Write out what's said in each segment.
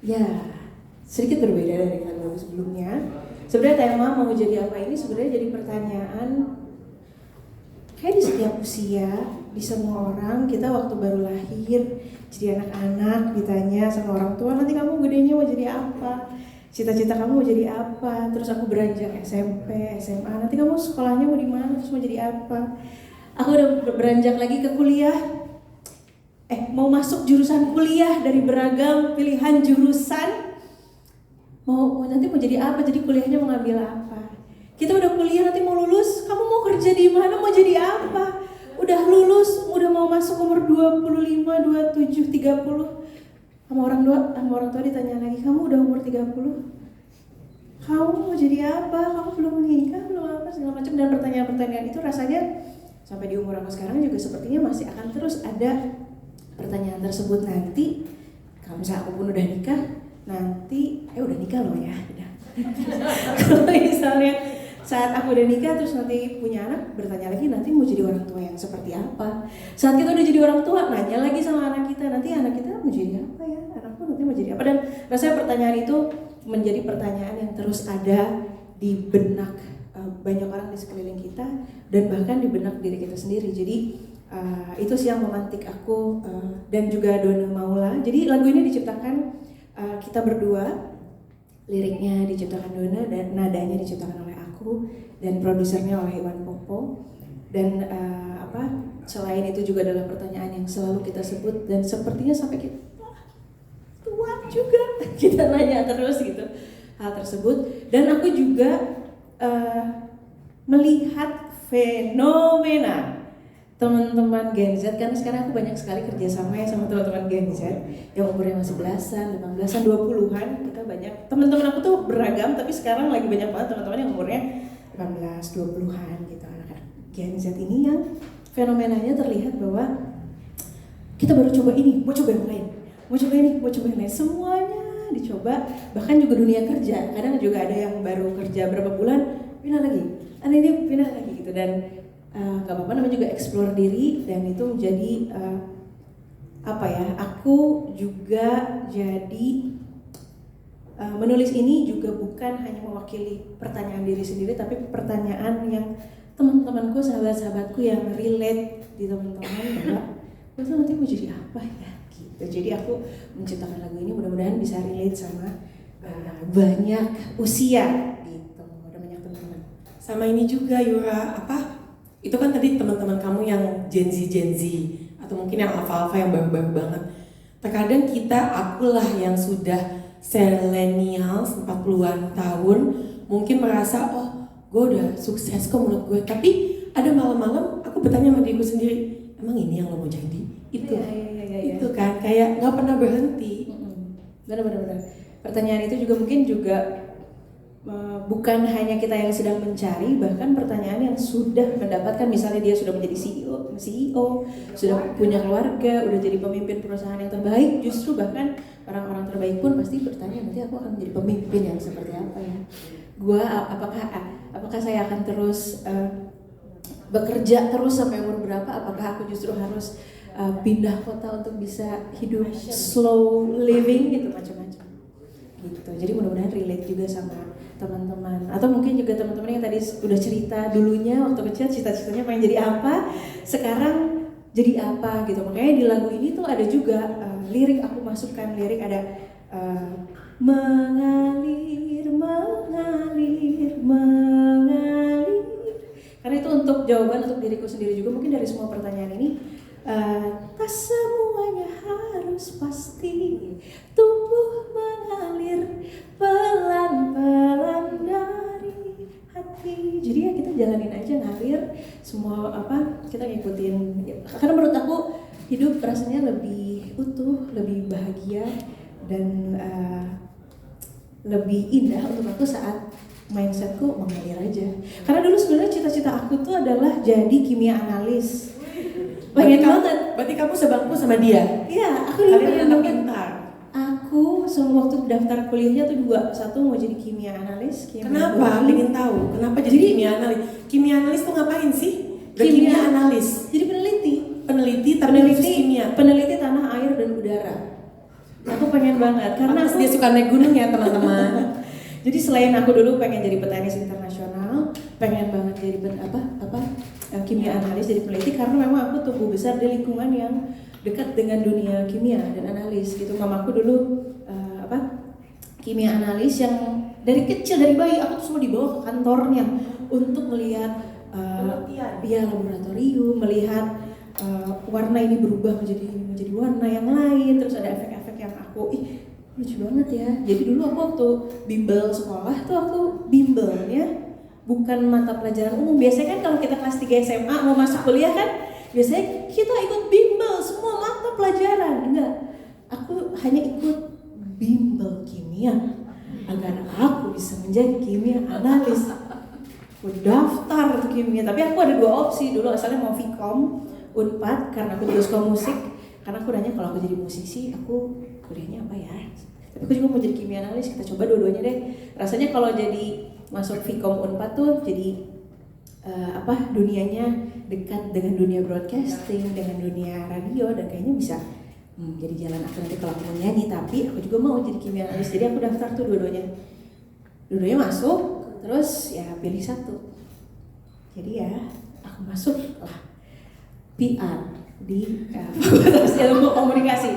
Ya, sedikit berbeda dari lagu sebelumnya. Sebenarnya tema mau jadi apa ini sebenarnya jadi pertanyaan kayak di setiap usia, di semua orang. Kita waktu baru lahir jadi anak-anak ditanya sama orang tua, nanti kamu gedenya mau jadi apa? Cita-cita kamu mau jadi apa? Terus aku beranjak SMP, SMA, nanti kamu sekolahnya mau di mana? Terus mau jadi apa? Aku udah beranjak lagi ke kuliah. Mau masuk jurusan kuliah dari beragam pilihan jurusan. Nanti mau jadi apa? Jadi kuliahnya mau ngambil apa? Kita udah kuliah, nanti mau lulus, kamu mau kerja di mana? Mau jadi apa? Udah lulus, udah mau masuk umur 25, 27, 30. Sama orang tua ditanya lagi, kamu udah umur 30? Kamu mau jadi apa? Kamu belum menikah, belum apa, segala macam. Dan pertanyaan-pertanyaan itu rasanya sampai di umur aku sekarang juga sepertinya masih akan terus ada pertanyaan tersebut nanti. Kalau misalnya aku pun udah nikah, nanti udah nikah loh ya. Kalau misalnya saat aku udah nikah terus nanti punya anak, bertanya lagi nanti mau jadi orang tua yang seperti apa. Saat kita udah jadi orang tua, nanya lagi sama anak kita, nanti anak kita mau jadi apa ya, anakku nanti mau jadi apa. Dan rasanya pertanyaan itu menjadi pertanyaan yang terus ada di benak banyak orang di sekeliling kita, dan bahkan di benak diri kita sendiri. Jadi itu sih yang memantik aku dan juga Dona Maula. Jadi lagu ini diciptakan kita berdua, liriknya diciptakan Dona dan nadanya diciptakan oleh aku, dan produsernya oleh Iwan Popo. Dan selain itu juga adalah pertanyaan yang selalu kita sebut, dan sepertinya sampai kita tua juga kita nanya terus gitu hal tersebut. Dan aku juga melihat fenomena teman-teman Gen Z, karena sekarang aku banyak sekali kerjasama ya sama teman-teman Gen Z yang umurnya masih belasan, 18-an, 20-an. Kita banyak, teman-teman aku tuh beragam, tapi sekarang lagi banyak banget teman-teman yang umurnya 18, 20-an gitu, anak-anak Gen Z ini yang fenomenanya terlihat bahwa kita baru coba ini, mau coba yang lain, mau coba ini, mau coba yang lain, semuanya dicoba. Bahkan juga dunia kerja, kadang juga ada yang baru kerja berapa bulan, pindah lagi, ini pindah lagi gitu. Dan gak apa-apa, namanya juga explore diri. Dan itu menjadi aku juga jadi menulis ini juga bukan hanya mewakili pertanyaan diri sendiri, tapi pertanyaan yang teman-temanku, sahabat-sahabatku yang relate di teman-teman, bahwa gue tuh nanti mau jadi apa ya gitu. Jadi aku menciptakan lagu ini mudah-mudahan bisa relate sama banyak usia gitu, ada banyak teman-teman. Sama ini juga Yura, itu kan tadi teman-teman kamu yang Gen Z atau mungkin yang alpha yang baru-baru banget. Terkadang akulah yang sudah millennials 40-an tahun mungkin merasa gue udah sukses kok menurut gue, tapi ada malam-malam aku bertanya sama diriku sendiri, emang ini yang lo mau jadi? Itu itu kan kayak nggak pernah berhenti. Benar. Pertanyaan itu juga mungkin juga bukan hanya kita yang sedang mencari, bahkan pertanyaan yang sudah mendapatkan, misalnya dia sudah menjadi CEO, sudah punya keluarga, udah jadi pemimpin perusahaan yang terbaik. Justru bahkan orang-orang terbaik pun pasti bertanya, nanti aku akan menjadi pemimpin yang seperti apa ya? Apakah saya akan terus bekerja terus sampai umur berapa? Apakah aku justru harus pindah kota untuk bisa hidup slow living gitu, macam-macam gitu. Jadi mudah-mudahan relate juga sama teman-teman, atau mungkin juga teman-teman yang tadi udah cerita dulunya waktu kecil cita-citanya pengen jadi apa, sekarang jadi apa gitu. Makanya di lagu ini tuh ada juga lirik, aku masukkan lirik, ada mengalir karena itu untuk jawaban untuk diriku sendiri juga. Mungkin dari semua pertanyaan ini tak semuanya harus pasti, tumbuh mengalir pelan-pelan dari hati. Jadi ya kita jalanin aja, ngalir semua kita ngikutin. Karena menurut aku hidup rasanya lebih utuh, lebih bahagia, dan lebih indah untuk aku saat mindsetku mengalir aja. Karena dulu sebenarnya cita-cita aku tuh adalah jadi kimia analis. Pengen banget. Berarti kamu sebangku sama dia? Iya, aku dulu pengen banget. Pintar. Aku semua waktu daftar kuliahnya tuh 2, satu mau jadi kimia analis. Kenapa? Pengen tahu. Kenapa jadi kimia analis? Kimia analis tuh ngapain sih? Kimia analis. Jadi peneliti tapi khusus kimia. Peneliti tanah, air, dan udara. Aku pengen banget karena Pantes dia suka naik gunung ya teman-teman. jadi selain aku dulu pengen jadi petenis internasional, pengen banget jadi kimia analis, jadi peneliti karena memang aku tumbuh besar di lingkungan yang dekat dengan dunia kimia dan analis gitu. Mamaku dulu kimia analis yang dari kecil, dari bayi aku tuh semua dibawa ke kantornya untuk melihat laboratorium, melihat warna ini berubah menjadi warna yang lain, terus ada efek-efek yang aku lucu banget ya. Jadi dulu aku waktu bimbel sekolah tuh aku bimbelnya bukan mata pelajaran umum. Biasanya kan kalau kita kelas 3 SMA mau masuk kuliah kan biasanya kita ikut bimbel semua mata pelajaran. Enggak, aku hanya ikut bimbel kimia agar aku bisa menjadi kimia analis. Aku daftar ke kimia, tapi aku ada 2 opsi dulu, asalnya mau Vkom, Unpad karena aku juga suka musik. Karena aku nanya kalau aku jadi musisi, aku kuliahnya apa ya? Tapi aku juga mau jadi kimia analis, kita coba dua-duanya deh. Rasanya kalau jadi masuk Vkom Unpad tuh jadi dunianya dekat dengan dunia broadcasting, dengan dunia radio, dan kayaknya bisa jadi jalan aku nanti kalau aku mau nyanyi. Tapi aku juga mau jadi kimia analis, jadi aku daftar tuh dua-duanya masuk, terus ya pilih satu. Jadi ya aku masuk lah PR di Fakultas Ilmu Komunikasi.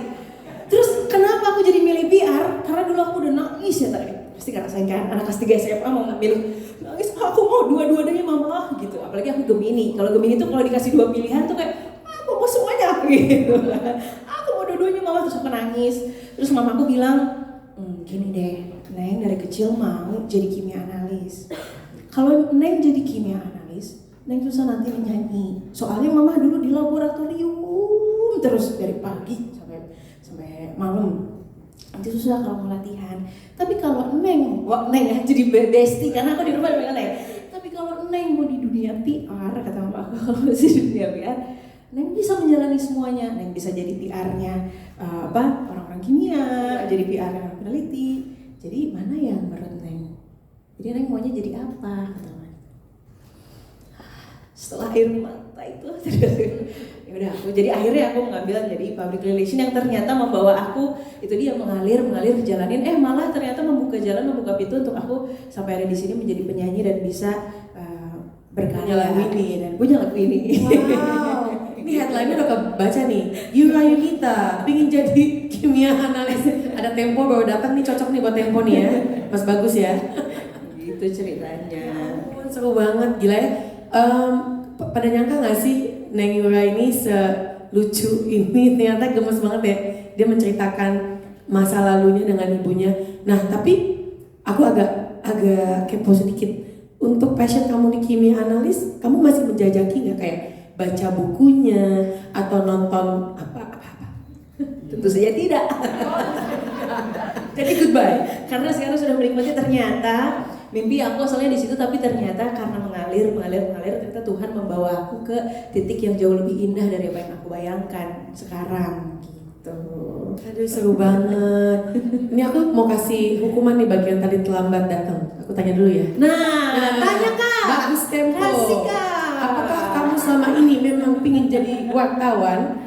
Terus kenapa aku jadi milih PR? Karena dulu aku udah nangis ya tadi. Pasti ngerasain kan, anak kelas 3 SMA mau milih nangis, aku mau dua-duanya mama gitu. Apalagi aku Gemini. Kalau Gemini tuh kalau dikasih 2 pilihan tuh kayak aku mau semuanya gitu. Aku mau dua-duanya mama, terus aku nangis. Terus mamaku bilang, gini deh, Neng dari kecil mau jadi kimia analis. Kalau Neng jadi kimia analis, Neng susah nanti menyanyi. Soalnya mama dulu di laboratorium terus dari pagi sampai malam. Nanti susah kalau mau latihan. Tapi kalau Neng ya jadi bestie karena aku di rumah dengan Neng. Tapi kalau Neng mau di dunia PR, kata mama aku, kalau di dunia PR, Neng bisa menjalani semuanya. Neng bisa jadi PR-nya orang-orang kimia, jadi PR-nya peneliti. Jadi mana yang menurut Neng? Jadi Neng maunya jadi apa? Kata mama. Setelah air mata itu ya udah aku jadi akhirnya aku mengambil jadi public relation yang ternyata membawa aku itu dia mengalir jalanin malah ternyata membuka pintu untuk aku sampai ada di sini menjadi penyanyi dan bisa berkarya dan punya lagu ini. Wow, ini headline-nya udah kebaca nih. Yura Yunita pingin jadi kimia analis. Ada Tempo baru datang nih, cocok nih buat Tempo nih ya. Mas bagus ya. Gitu ceritanya. Seru banget, gila ya. Pada nyangka gak sih Neng Yura ini selucu ini, ternyata gemes banget ya. Dia menceritakan masa lalunya dengan ibunya. Nah tapi aku agak kepo sedikit. Untuk passion kamu di kimia analis, kamu masih menjajaki gak kayak baca bukunya atau nonton apa? Tentu saja tidak. Jadi goodbye. Karena sekarang sudah menikmati, ternyata mimpi aku asalnya di situ, tapi ternyata karena mengalir ternyata Tuhan membawa aku ke titik yang jauh lebih indah dari apa yang aku bayangkan sekarang gitu. Aduh seru banget. Ini aku mau kasih hukuman nih bagian tadi terlambat datang. Aku tanya dulu ya. Nah, tanya Kak. Bagus Tempo. Kasih Kak. Apakah kamu selama ini memang pingin jadi wartawan